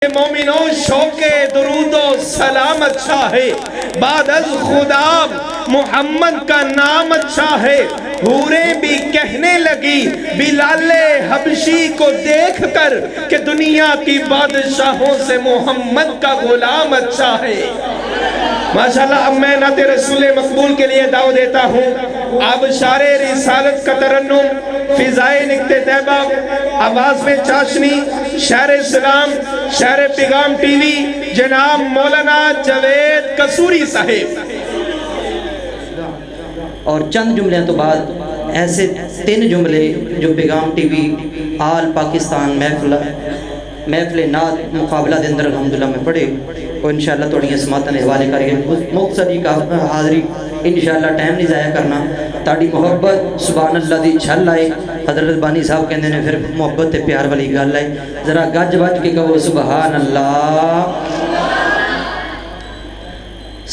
مومنوں شوق درود و سلام اچھا ہے، بعد از خدا محمد کا نام اچھا ہے۔ حوریں بھی کہنے لگی بلال حبشی کو دیکھ کر کہ دنیا کی بادشاہوں سے محمد کا غلام اچھا ہے۔ ماشاءاللہ اب میں نعت رسول مقبول کے لیے دعوت دیتا ہوں۔ اب شعر رسالت کا ترنم، فضائے نکت طیبہ، آواز میں چاشنی، شعر اسلام، شعر پیغام ٹی وی، جناب مولانا جاوید قصوری صاحب۔ اور چند جملے تو بعد ایسے 3 جملے جو پیغام ٹی وی آل پاکستان محفل نعت مقابلہ دے اندر الحمدللہ میں پڑھے اور انشاءاللہ توڑی اسماتاں حوالے کر گئے مختصری کا حاضری انشاءاللہ ٹائم نہیں ضائع کرنا تاڑی محبت سبحان اللہ دی چھل آئے۔ حضرت بانی صاحب کہندے نے پھر محبت تے پیار والی گل آئے، ذرا گج بج کے کہو سبحان اللہ۔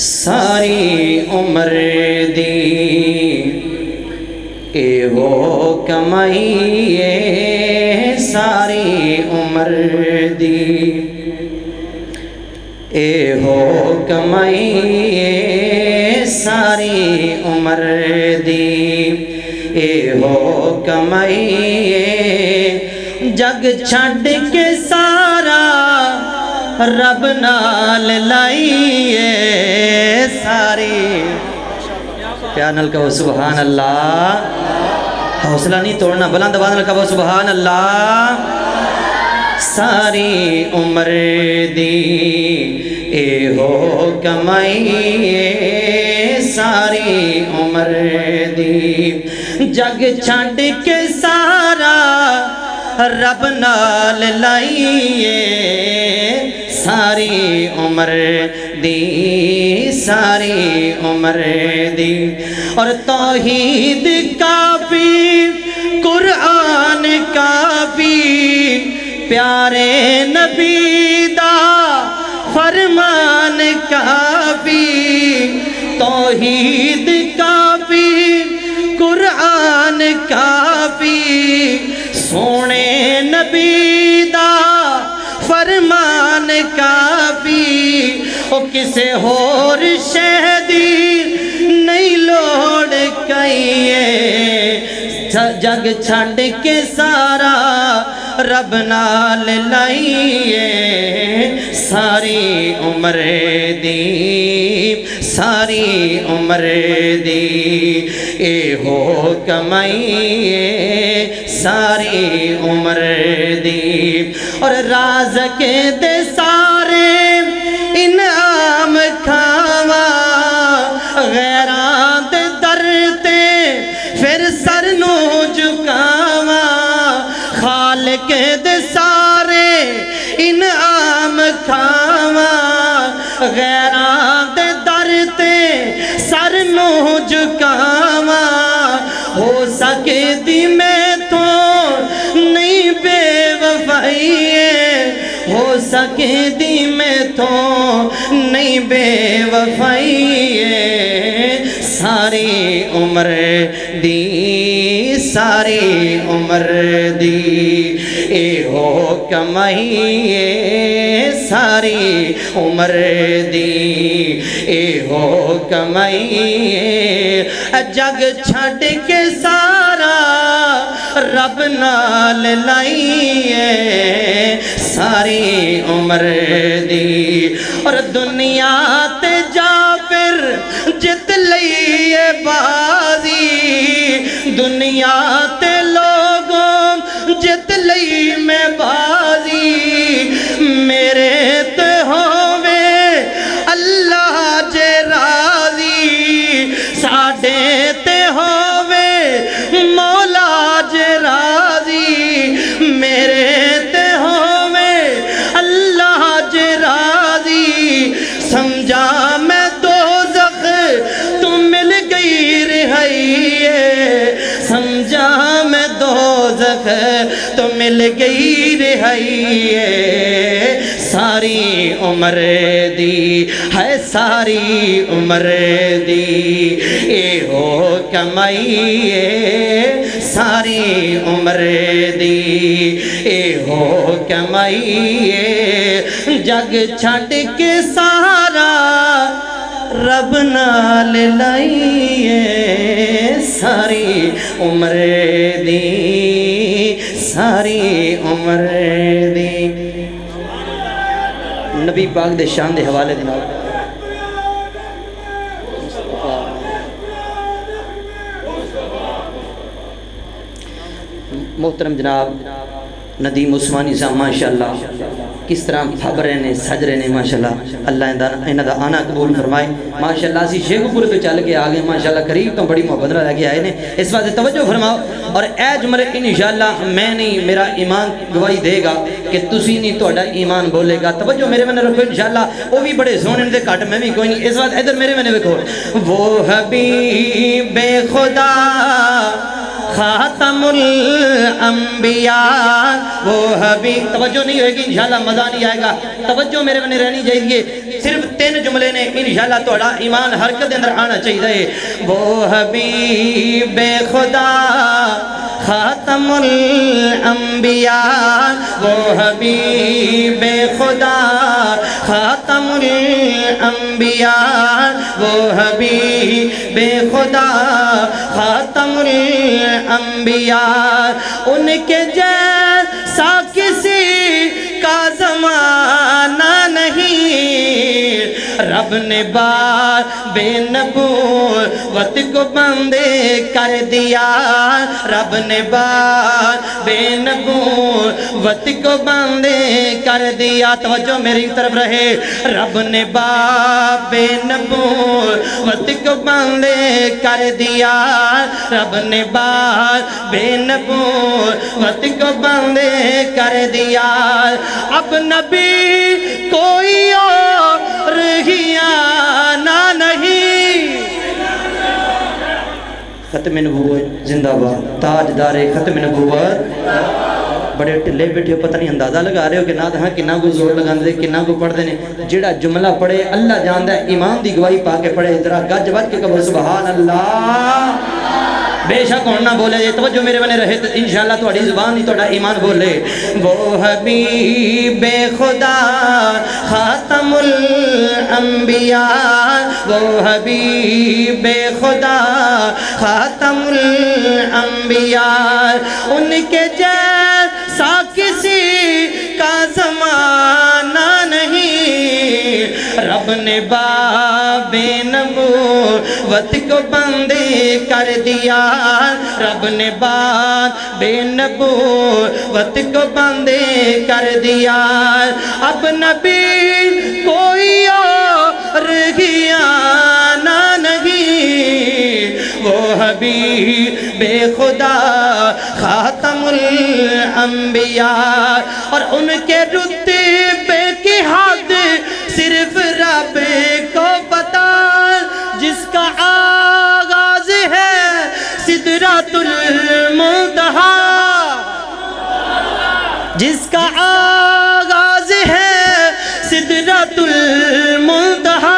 ساری عمر دی اے ہو کمائیے، ساری عمر دی اے ہو کمائیے، ساری عمر دی اے ہو کمائیے، جگ چھڈ کے سارا رب نال لائیے، ساری پیار نال کہو سبحان اللہ۔ حوصلہ نہیں توڑنا، بلند آواز نال کہو سبحان اللہ۔ ساری عمر دی اے ہو کمائیے، ساری عمر دی جگ چھڈ کے سارا رب نال لائیے، ساری عمر دی ساری عمر دی۔ اور توحید کافی قرآن کافی، پیارے نبی دا فرمان کافی، توحید کافی قرآن کافی، سونے نبی دا فرمان کافی، او کسے ہور شہدی نہیں لوڑ کئیے، جگ چھڈ کے سارا رب نال لائیے، ساری عمر دی ساری عمر دی اے ہو کمائیے، ساری عمر دی۔ اور رازق دے سارے انعام کھاوا، غیران دے در تے پھر سر نو جھکاوا، خالق دے سارے انعام کھاوا، غیران دے در تے سر نو جھکاوا، ہو سکے دی میں تو نہیں بے وفائیے، ہو سکے دی میں تو نہیں بے وفائیے، ساری عمر دی ساری عمر دی اے ہو کمائیے، ساری عمر دی اے ہو کمائیے، جگ چھڈ کے سارا رب نال لائیے، ساری عمر دی۔ اور دنیا تے جا پھر جت لئیے بازی، دنیا تے لوگوں جت لئی میں بازی، میرے تے ہووے اللہ جے راضی، ساڈے تے ہووے مولا جے راضی، میرے تے ہووے اللہ جے راضی، سمجھا میں دوزخ تو مل گئی رہائیے، سمجھا میں دوزخ تو مل گئی رہائیے، ساری عمر دی ہے ساری عمر دی اے ہو کمائیے ساری عمر دی اے ہو کمائیے جگ چھٹ کے سارا رب نال لائیے ساری عمر دی ساری عمر دی نبی پاک دے شان دے حوالے دے نال محترم جناب ندیم عثمانی صاحب ماشاءاللہ کس طرح پھب رہے نے سج رہے نے ماشاءاللہ اللہ انہاں دا آنا قبول فرمائے ماشاءاللہ اسی شیخ پورے تو چل کے آگے ماشاءاللہ قریب تو بڑی محبت لے کے آئے نے اس واسطے توجہ فرماؤ اور اے جملے انشاءاللہ میں نہیں میرا ایمان گواہی دے گا کہ تسی نہیں تہاڈا ایمان بولے گا توجہ میرے میں رکھو انشاءاللہ وہ بھی بڑے سونے دے کٹ میں بھی کوئی نہیں اس واسطے ادھر میرے میں دیکھو وہ حبیب خدا خاتم الانبیاء وہ حبیب توجہ نہیں ہوئے گی انشاءاللہ مزہ نہیں آئے گا توجہ میرے میں رہنی چاہیے صرف 3 جملے نے انشاءاللہ تھوڑا ایمان حرکت اندر آنا چاہیے وہ حبیب خدا خاتم الانبیاء وہ حبیب خدا خاتم الانبیاء وہ حبیب خدا خاتم الانبیاء ان کے جیسا کسی کا زمانہ نہیں رب نے بے نبوت کو بندے کر دیا رب نے بے نبوت کو بندے کر دیا توجہ میری طرف رہے رب نے بے نبوت کو بندے کر دیا رب نے بے نبوت کو بندے کر دیا اب نبی کوئی اور ہی آنا نہیں ختم نبوت زندہ باد تاجدار ختم نبوت بڑے ٹلے بیٹھے ہو پتہ نہیں اندازہ لگا رہے ہو کہ نہ دہاں کنہ کو زور لگانے دے کنہ کو پڑھ دینے جڑا جملہ پڑھے اللہ جاندہ ہے ایمان دی گواہی پاکے پڑھے ذرا گج بج کے کہو سبحان اللہ بے شک اور نہ بولے جائے توجہ میرے بنے رہے تو انشاءاللہ تھوڑی زبان نہیں تھوڑا ایمان بولے وہ حبیب خدا خاتم الانبیاء وہ حبیب خدا خاتم الانبیاء ان کے جیسا کسی کا زمانہ نہیں رب نے بے نبوت کو بندے کر دیا رب نے بے نبوت کو بندے کر دیا اب نبی کوئی اور ہی آنا نہیں وہ حبیب خدا خاتم الانبیاء اور ان کے رتبے کی حد صرف رب کو پتا جس کا آغاز ہے سدرۃ المنتہا جس کا آغاز ہے سدرۃ المنتہا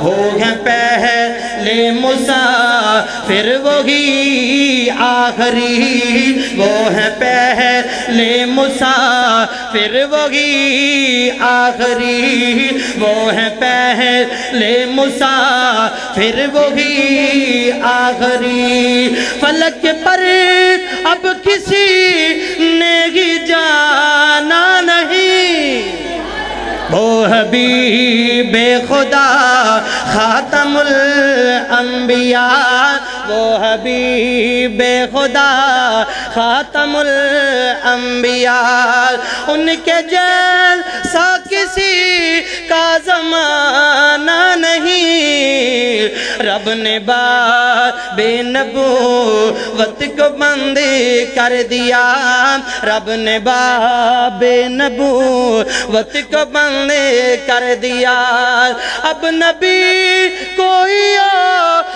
وہ ہے پہلے مسافر وہی آخری وہ ہے پہلے مسافر وہی آخری وہ ہے پہلے مسافر وہی آخری فلک پر اب کسی نے ہی جانا نہیں وہ حبیب خدا خاتم الانبیاء وہ حبیب خدا خاتم الانبیاء ان کے جیسا کسی کا زمانہ نہیں رب نے بے نبوت کو بندے کر دیا رب نے بے نبوت کو بندے کر دیا اب نبی کوئی اور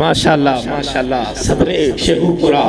ماشاءاللہ ماشاءاللہ صبر شیخو پورا